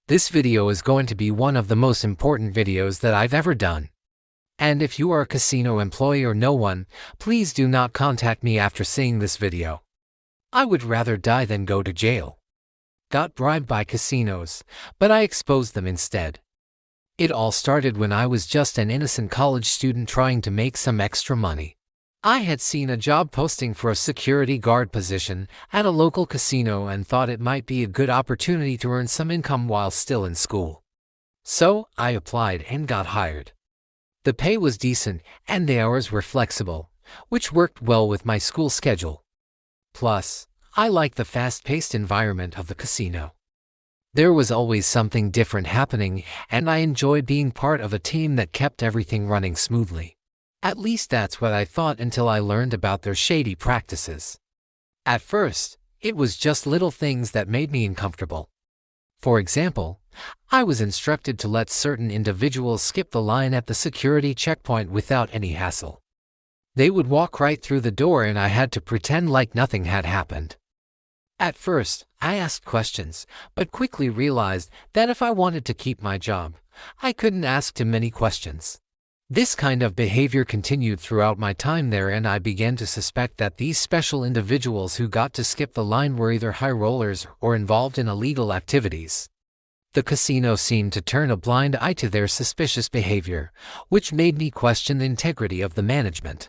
This video is going to be one of the most important videos that I've ever done. And if you are a casino employee or no one, please do not contact me after seeing this video. I would rather die than go to jail. Got bribed by casinos, but I exposed them instead. It all started when I was just an innocent college student trying to make some extra money. I had seen a job posting for a security guard position at a local casino and thought it might be a good opportunity to earn some income while still in school. So, I applied and got hired. The pay was decent and the hours were flexible, which worked well with my school schedule. Plus, I liked the fast-paced environment of the casino. There was always something different happening, and I enjoyed being part of a team that kept everything running smoothly. At least that's what I thought until I learned about their shady practices. At first, it was just little things that made me uncomfortable. For example, I was instructed to let certain individuals skip the line at the security checkpoint without any hassle. They would walk right through the door and I had to pretend like nothing had happened. At first, I asked questions, but quickly realized that if I wanted to keep my job, I couldn't ask too many questions. This kind of behavior continued throughout my time there, and I began to suspect that these special individuals who got to skip the line were either high rollers or involved in illegal activities. The casino seemed to turn a blind eye to their suspicious behavior, which made me question the integrity of the management.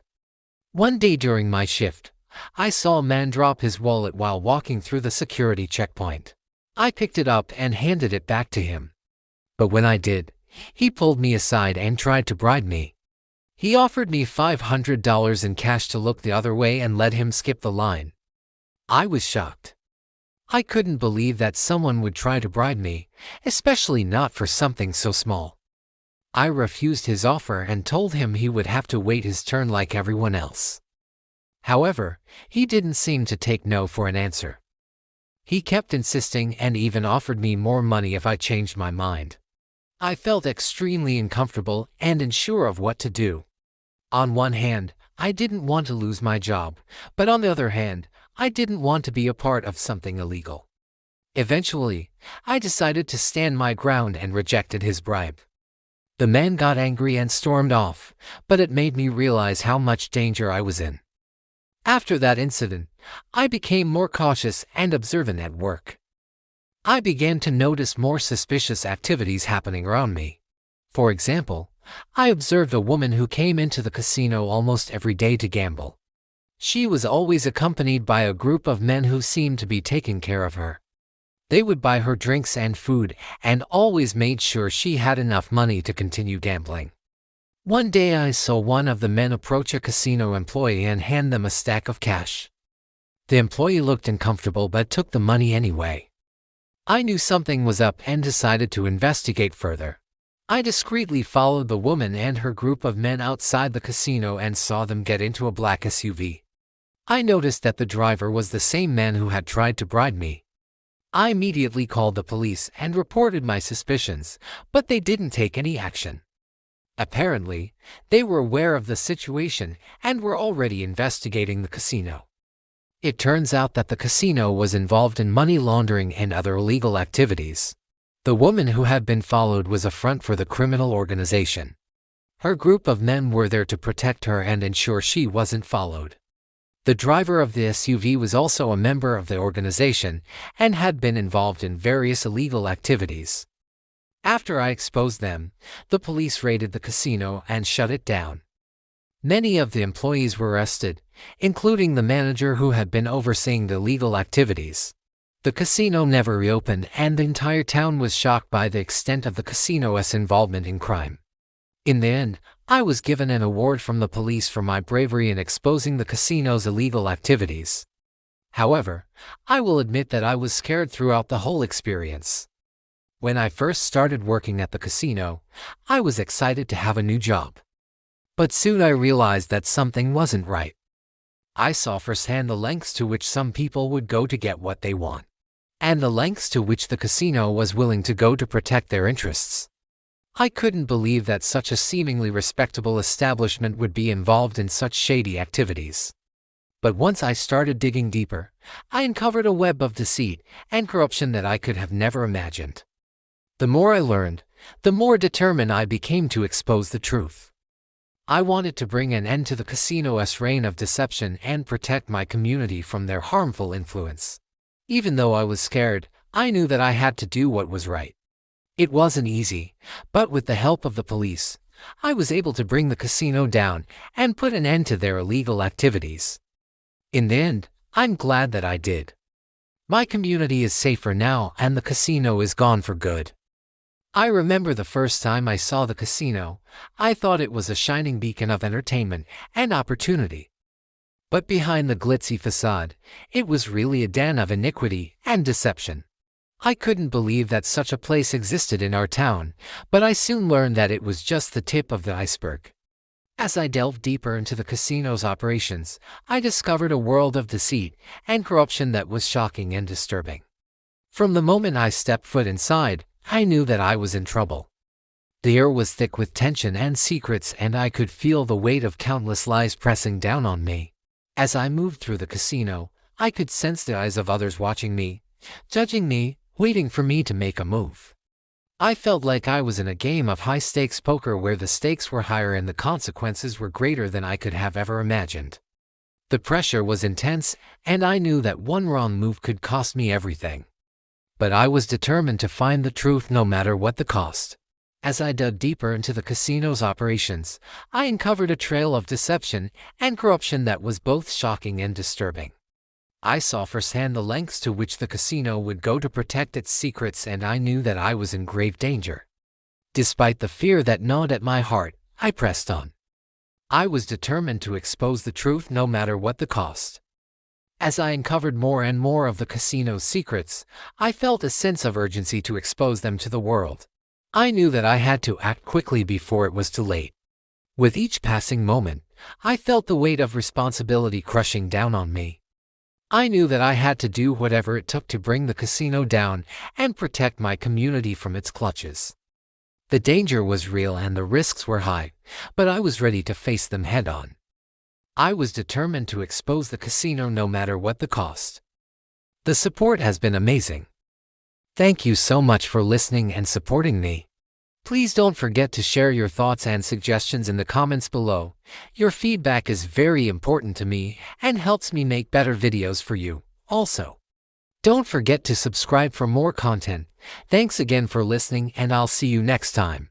One day during my shift, I saw a man drop his wallet while walking through the security checkpoint. I picked it up and handed it back to him. But when I did, he pulled me aside and tried to bribe me. He offered me $500 in cash to look the other way and let him skip the line. I was shocked. I couldn't believe that someone would try to bribe me, especially not for something so small. I refused his offer and told him he would have to wait his turn like everyone else. However, he didn't seem to take no for an answer. He kept insisting and even offered me more money if I changed my mind. I felt extremely uncomfortable and unsure of what to do. On one hand, I didn't want to lose my job, but on the other hand, I didn't want to be a part of something illegal. Eventually, I decided to stand my ground and rejected his bribe. The man got angry and stormed off, but it made me realize how much danger I was in. After that incident, I became more cautious and observant at work. I began to notice more suspicious activities happening around me. For example, I observed a woman who came into the casino almost every day to gamble. She was always accompanied by a group of men who seemed to be taking care of her. They would buy her drinks and food and always made sure she had enough money to continue gambling. One day I saw one of the men approach a casino employee and hand them a stack of cash. The employee looked uncomfortable but took the money anyway. I knew something was up and decided to investigate further. I discreetly followed the woman and her group of men outside the casino and saw them get into a black SUV. I noticed that the driver was the same man who had tried to bribe me. I immediately called the police and reported my suspicions, but they didn't take any action. Apparently, they were aware of the situation and were already investigating the casino. It turns out that the casino was involved in money laundering and other illegal activities. The woman who had been followed was a front for the criminal organization. Her group of men were there to protect her and ensure she wasn't followed. The driver of the SUV was also a member of the organization and had been involved in various illegal activities. After I exposed them, the police raided the casino and shut it down. Many of the employees were arrested, including the manager who had been overseeing the illegal activities. The casino never reopened and the entire town was shocked by the extent of the casino's involvement in crime. In the end, I was given an award from the police for my bravery in exposing the casino's illegal activities. However, I will admit that I was scared throughout the whole experience. When I first started working at the casino, I was excited to have a new job. But soon I realized that something wasn't right. I saw firsthand the lengths to which some people would go to get what they want, and the lengths to which the casino was willing to go to protect their interests. I couldn't believe that such a seemingly respectable establishment would be involved in such shady activities. But once I started digging deeper, I uncovered a web of deceit and corruption that I could have never imagined. The more I learned, the more determined I became to expose the truth. I wanted to bring an end to the casino's reign of deception and protect my community from their harmful influence. Even though I was scared, I knew that I had to do what was right. It wasn't easy, but with the help of the police, I was able to bring the casino down and put an end to their illegal activities. In the end, I'm glad that I did. My community is safer now and the casino is gone for good. I remember the first time I saw the casino, I thought it was a shining beacon of entertainment and opportunity. But behind the glitzy facade, it was really a den of iniquity and deception. I couldn't believe that such a place existed in our town, but I soon learned that it was just the tip of the iceberg. As I delved deeper into the casino's operations, I discovered a world of deceit and corruption that was shocking and disturbing. From the moment I stepped foot inside, I knew that I was in trouble. The air was thick with tension and secrets, and I could feel the weight of countless lies pressing down on me. As I moved through the casino, I could sense the eyes of others watching me, judging me, waiting for me to make a move. I felt like I was in a game of high-stakes poker where the stakes were higher and the consequences were greater than I could have ever imagined. The pressure was intense, and I knew that one wrong move could cost me everything. But I was determined to find the truth no matter what the cost. As I dug deeper into the casino's operations, I uncovered a trail of deception and corruption that was both shocking and disturbing. I saw firsthand the lengths to which the casino would go to protect its secrets, and I knew that I was in grave danger. Despite the fear that gnawed at my heart, I pressed on. I was determined to expose the truth no matter what the cost. As I uncovered more and more of the casino's secrets, I felt a sense of urgency to expose them to the world. I knew that I had to act quickly before it was too late. With each passing moment, I felt the weight of responsibility crushing down on me. I knew that I had to do whatever it took to bring the casino down and protect my community from its clutches. The danger was real and the risks were high, but I was ready to face them head-on. I was determined to expose the casino no matter what the cost. The support has been amazing. Thank you so much for listening and supporting me. Please don't forget to share your thoughts and suggestions in the comments below. Your feedback is very important to me and helps me make better videos for you. Also, don't forget to subscribe for more content. Thanks again for listening, and I'll see you next time.